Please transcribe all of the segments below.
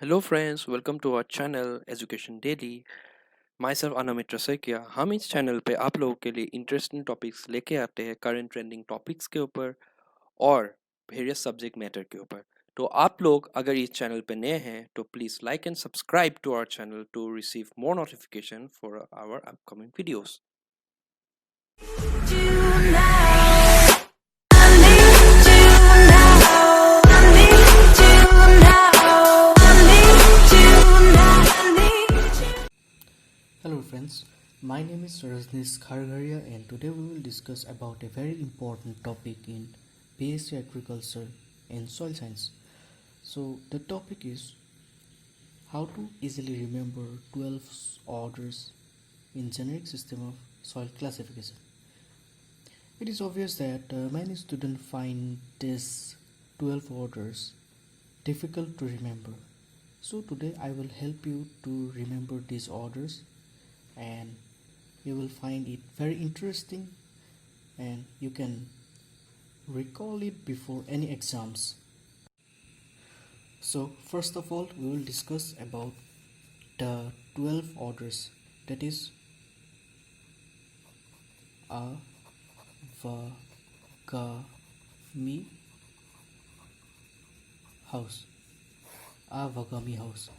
Hello friends, welcome to our channel education daily. Myself Anamit Rasaikia. हम इस channel पे आप लोगों के लिए इंटरेस्टिंग टॉपिक्स लेके आते हैं, करंट ट्रेंडिंग टॉपिक्स के ऊपर और वेरियस सब्जेक्ट मैटर के ऊपर। तो आप लोग अगर इस चैनल पे नए हैं तो please like and subscribe to our channel to receive more notification for our upcoming videos. Hello friends, my name is Rajneesh Khargaria and today we will discuss about a very important topic in BSc Agriculture and Soil Science. So the topic is how to easily remember 12 orders in generic system of soil classification. It is obvious that many students find these 12 orders difficult to remember. So today I will help you to remember these orders and you will find it very interesting and you can recall it before any exams. So first of all we will discuss about the 12 orders, that is Avagami house. Avagami house.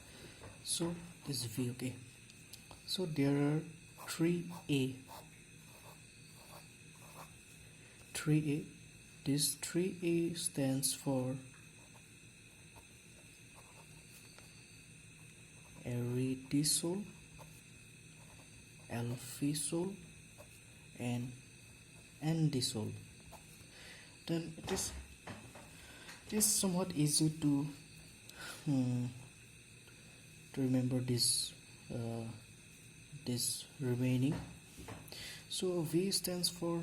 So this V, okay. So there are 3A. 3A. This 3A stands for Iritizol, Alfisol and Andisol. Then it is somewhat easy to remember this remaining. So V stands for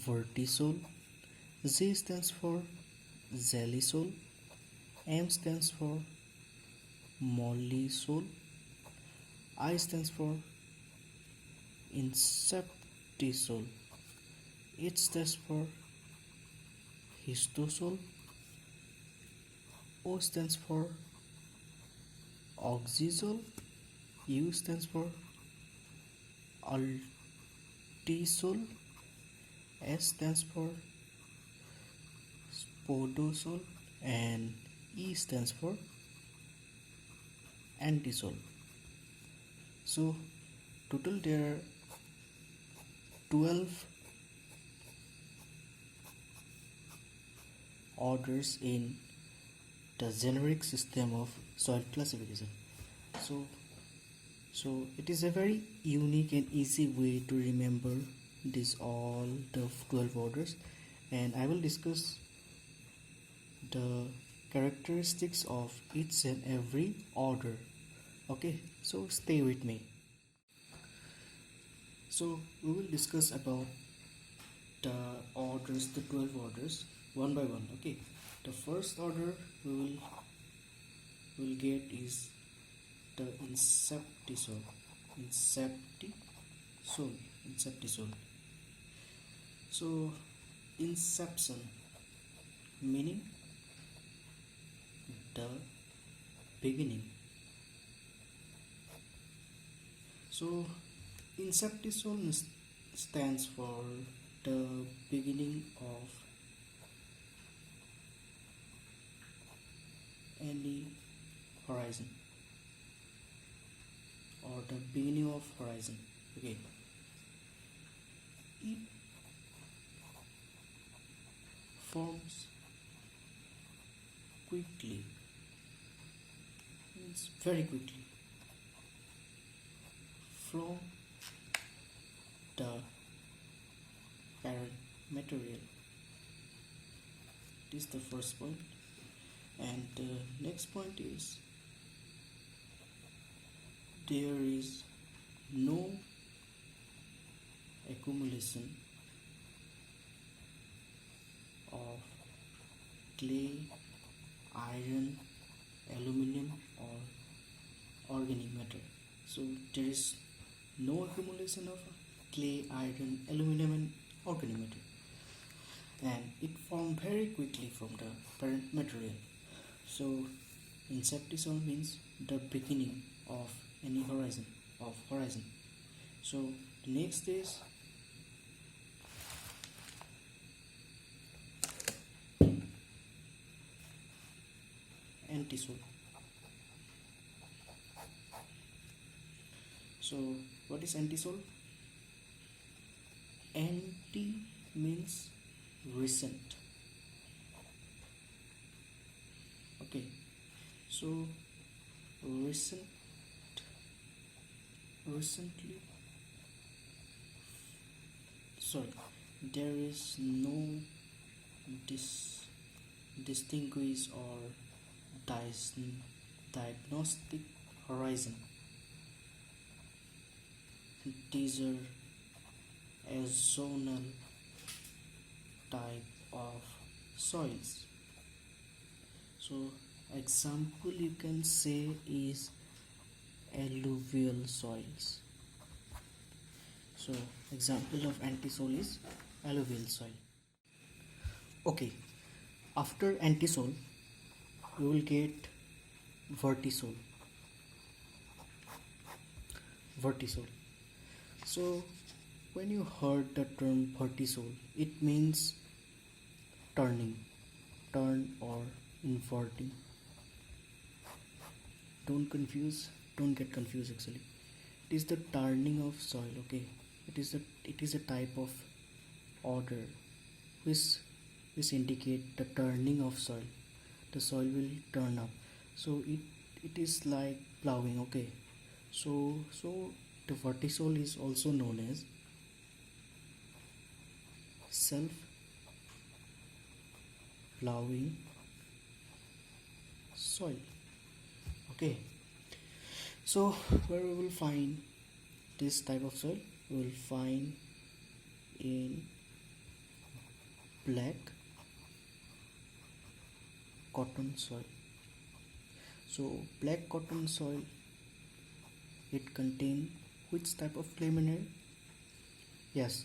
vertisol, Z stands for xylitol, M stands for mollisol, I stands for inseptisol, H stands for histosol, O stands for oxisol, U stands for altisol, S stands for spodosol and E stands for Andisol. So total there are 12 orders in the generic system of soil classification. So it is a very unique and easy way to remember this all the 12 orders, and I will discuss the characteristics of each and every order. Okay, so stay with me. So we will discuss about the orders, the 12 orders, one by one. Okay, the first order we will get is the inseptisol. So inception meaning the beginning. So inseptisol stands for the beginning of any horizon or the beginning of horizon. Okay, it forms quickly, means very quickly, from the parent material. This is the first point, and the next point is there is no accumulation of clay, iron, aluminium or organic matter. So there is no accumulation of clay, iron, aluminium and organic matter, and it formed very quickly from the parent material. So Inceptisol means the beginning of any horizon. So the next is antisol. So what is antisol? Anti means recent. Okay, so recently sorry, there is no distinguish or diagnostic horizon. These are a zonal type of soils. So example you can say is alluvial soils. So example of antisol is alluvial soil. Okay, after antisol we will get vertisol. So when you heard the term vertisol, it means turn or inverting. Don't get confused actually. It is the turning of soil, okay? It is a type of order which indicate the turning of soil. The soil will turn up. So it is like plowing, okay? So the vertisol is also known as self plowing soil. Okay, so where we will find this type of soil? We will find in black cotton soil. So black cotton soil, it contain which type of clay mineral? Yes,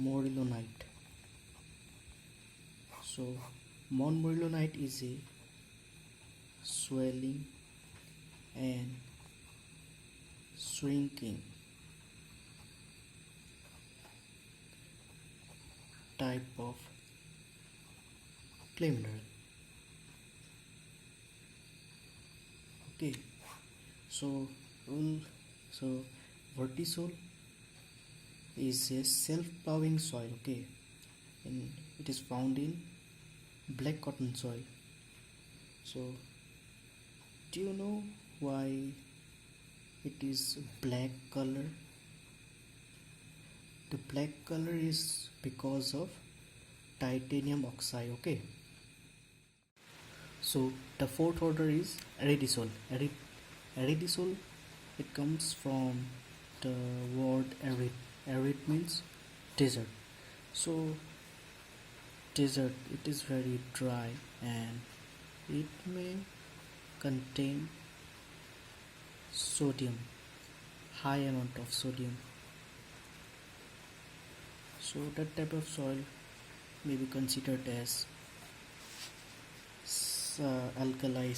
morillonite. So morillonite is a swelling and shrinking type of clay mineral. Okay, so vertisol is a self-plowing soil, okay, and it is found in black cotton soil. So do you know why it is black color? The black color is because of titanium oxide, okay. So the fourth order is Aridisol. Aridisol, it comes from the word arid. Arid means desert. So desert, it is very dry and it may contain sodium, high amount of sodium. So that type of soil may be considered as alkaline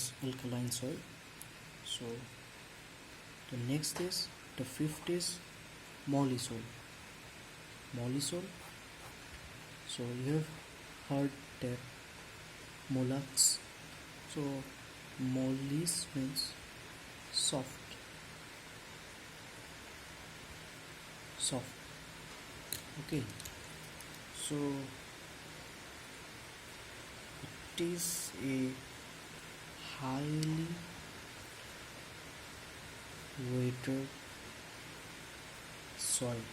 soil. So the fifth is mollisol. So you have heard that mollusks. So mollis means soft. Okay, so it is a highly weighted soil.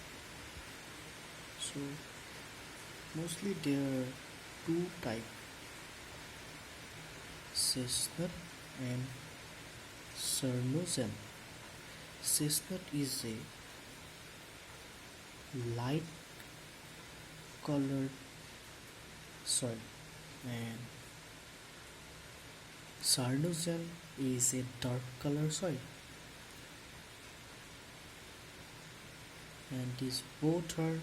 So mostly there are two types, chestnut and cernozem. Chestnut is a light colored soil and cernozem is a dark color soil, and these both are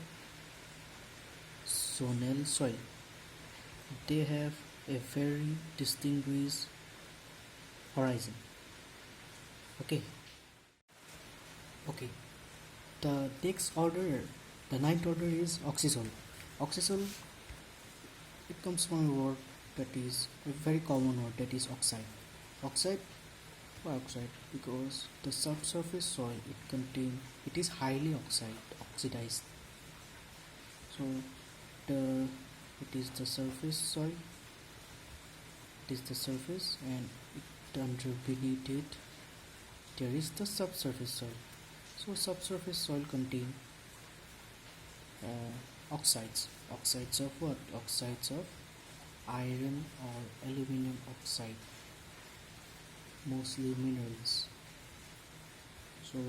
zonal soil. They have a very distinguished horizon. Okay, okay. The next order, the ninth order is oxysol. Oxysol, it comes from a word that is a very common word, that is oxide. Oxide, why oxide? Because the subsurface soil it is highly oxidized. So the it is the surface soil, it is the surface, and under beneath it there is the subsurface soil. So subsurface soil contain oxides. Oxides of what? Oxides of iron or aluminium oxide, mostly minerals. So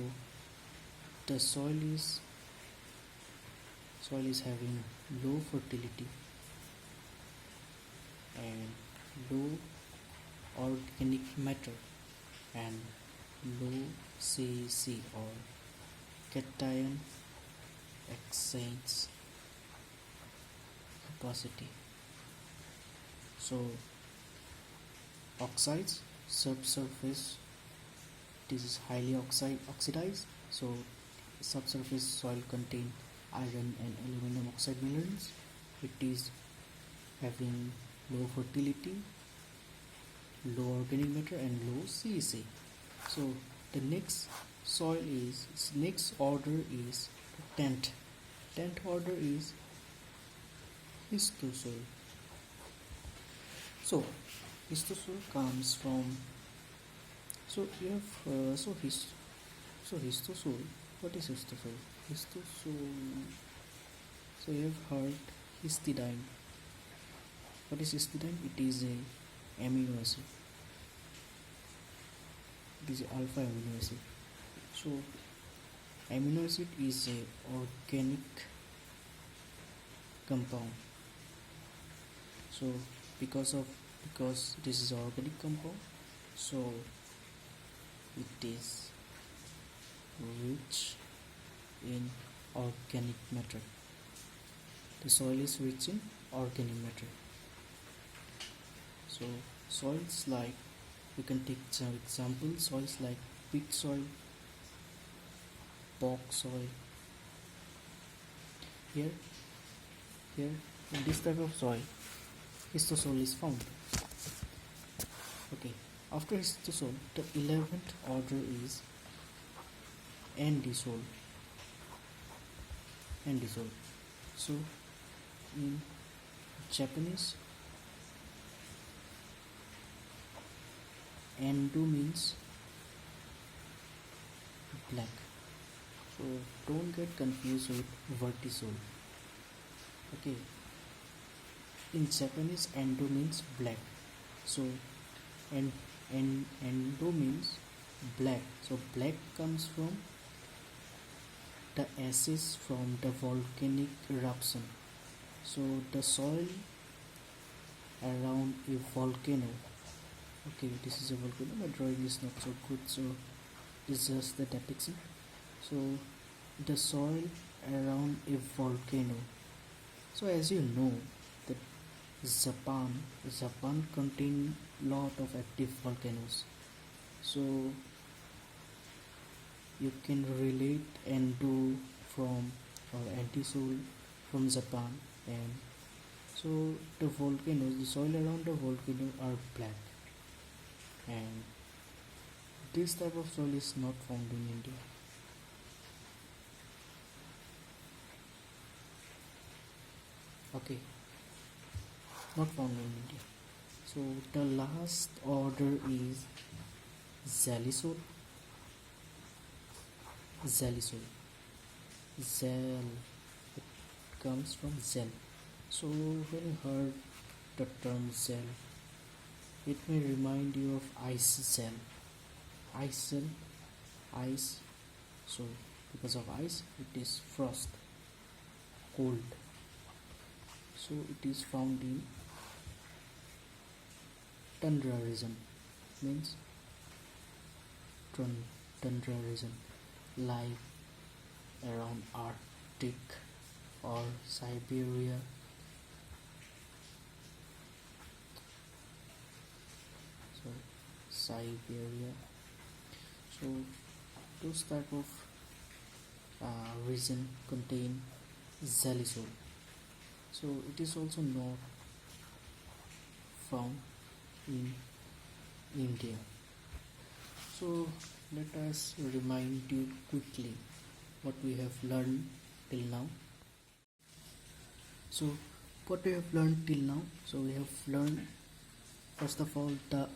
the soil is having low fertility and low organic matter and low CEC or cation exchange capacity. So oxides, subsurface, this is highly oxidized. So subsurface soil contain iron and aluminum oxide minerals. It is having low fertility, low organic matter, and low CEC. So the next order is 10th. 10th order is histosol. So histosol comes from, so you have histosol. What is histosol? Histosol. So you have heard histidine. What is histidine? It is a amino acid. It is alpha amino acid. So amino acid is a organic compound. So because this is organic compound, so it is rich in organic matter. The soil is rich in organic matter. So soils like, you can take some examples, soils like peat soil, bog soil. Here in this type of soil, histosol is found. Okay, after histosol, the 11th order is Andisol. So in Japanese, Ando means black. So don't get confused with vertisol. Okay, in Japanese, Ando means black. So Ando means black. So black comes from the ashes from the volcanic eruption. So the soil around a volcano. Okay, this is a volcano. My drawing is not so good, so it's just the depiction. So the soil around a volcano. So as you know that Japan contains lot of active volcanoes. So you can relate Endo from or Andisol from Japan, and so the soil around the volcano are black, and this type of soil is not found in India. Okay, not found in India. So the last order is Zalisol. Zel, it comes from zel. So when you heard the term zel, it may remind you of ice gel. Ice. So because of ice, it is frost, cold. So it is found in tundra region, means tundra region, like around Arctic or Siberia. Siberia. So those type of region contain xylitol. So it is also not found in India. So let us remind you quickly what we have learned till now. So what we have learned till now, so we have learned first of all the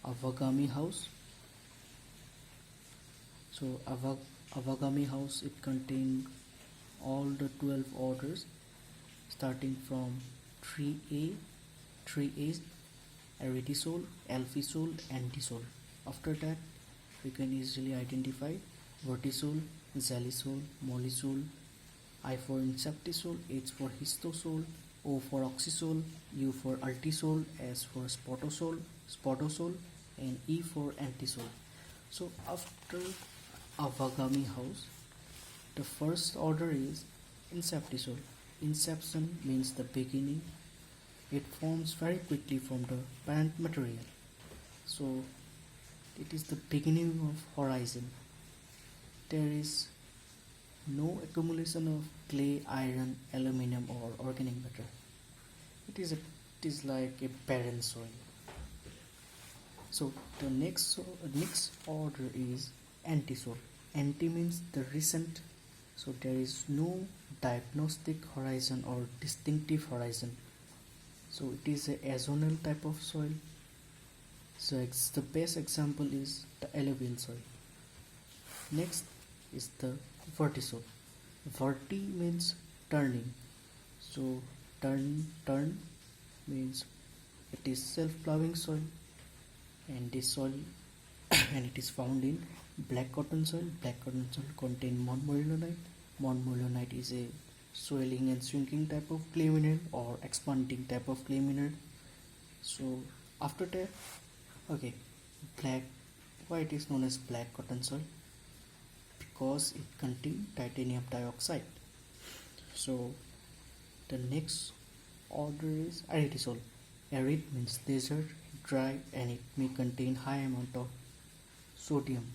Avagami house. So Avagami house, it contains all the 12 orders starting from 3A, 3A, Iritizol, Alfisol, Andisol. After that, we can easily identify vertisol, xylitol, mollisol, I for insectisol, H for histosol, O for oxysol, U for altisol, S for spotosol, and E for antisol. So after Avagami house, the first order is inceptisol. Inception means the beginning. It forms very quickly from the parent material. So it is the beginning of horizon. There is no accumulation of clay, iron, aluminium, or organic matter. It is like a barren soil. So the next order is antisol. Anti means the recent. So there is no diagnostic horizon or distinctive horizon. So it is a azonal type of soil. So the best example is the alluvial soil. Next is the vertisol. Verti means turning. So turn means it is self-ploughing soil, and this soil and it is found in black cotton soil. Black cotton soil contain montmorillonite. Montmorillonite is a swelling and shrinking type of clay mineral or expanding type of clay mineral. So after that, okay, black, why it is known as black cotton soil? Because it contains titanium dioxide. So the next order is Iritizol. Arid means desert, dry, and it may contain high amount of sodium.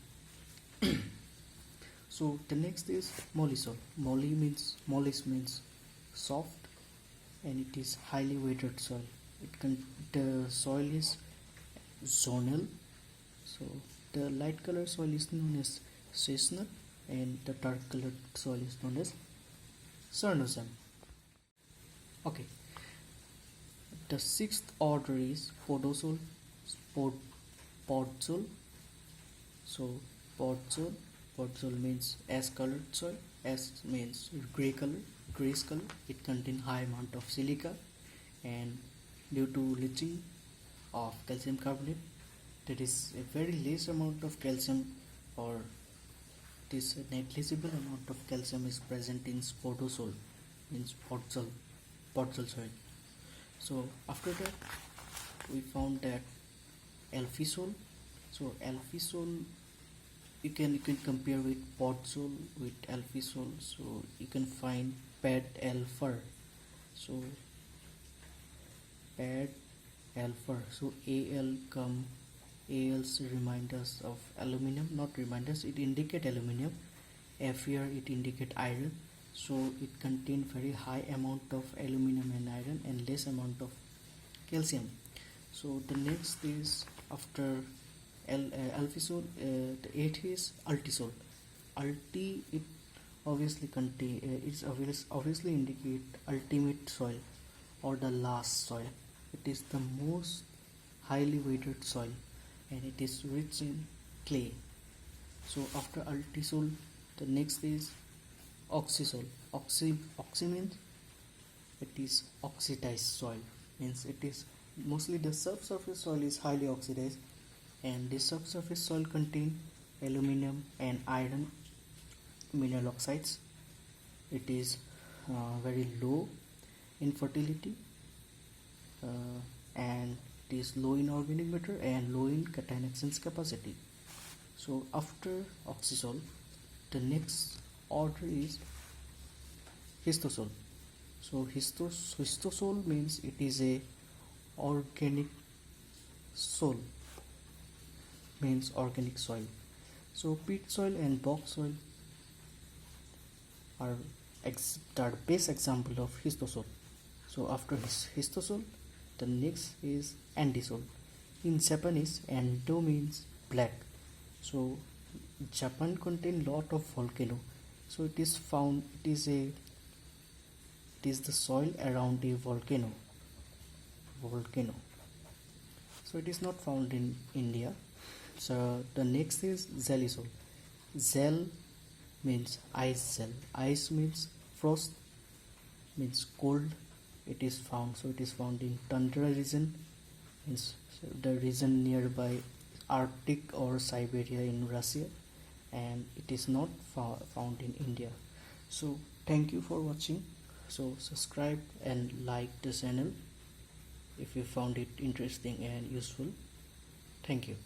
So the next is mollisol. Mollis means soft, and it is highly weighted soil. The soil is zonal. So the light color soil is known as seasonal, and the dark colored soil is known as cernozem. Okay, the sixth order is Photosol, podzol. So podzol means ash colored soil. Ash means grayish color. It contains high amount of silica, and due to leaching of calcium carbonate, there is a very less amount of calcium, or this negligible amount of calcium is present in spotosol, means podzol soil. So after that, we found that Alfisol. So Alfisol, you can compare with podzol with Alfisol. So you can find pad alfur. So pad alfur. So Al's remind us of aluminium, not remind us, it indicate aluminium. F here it indicate iron. So it contain very high amount of aluminium and iron and less amount of calcium. So the next is after Alfisol, the 8th is altisol. Alti, it obviously contain it's obviously indicate ultimate soil or the last soil. It is the most highly weighted soil, and it is rich in clay. So after altisol, the next is oxysol. Oxy means it is oxidized soil, means it is mostly the subsurface soil is highly oxidized, and this subsurface soil contain aluminum and iron mineral oxides. It is very low in fertility, and it is low in organic matter and low in cation exchange capacity. So after oxysol, the next order is histosol. So histosol means it is a organic Sol means organic soil. So peat soil and bog soil are the best example of histosol. So after histosol, the next is andisol. In Japanese, ando means black. So Japan contains lot of volcano. So it is found. It is the soil around a volcano. Volcano. So it is not found in India. So the next is Zelisol. Zel means ice gel. Ice means frost, means cold. It is found in tundra region, means the region nearby Arctic or Siberia in Russia, and it is not found in India. So thank you for watching. So subscribe and like the channel if you found it interesting and useful. Thank you.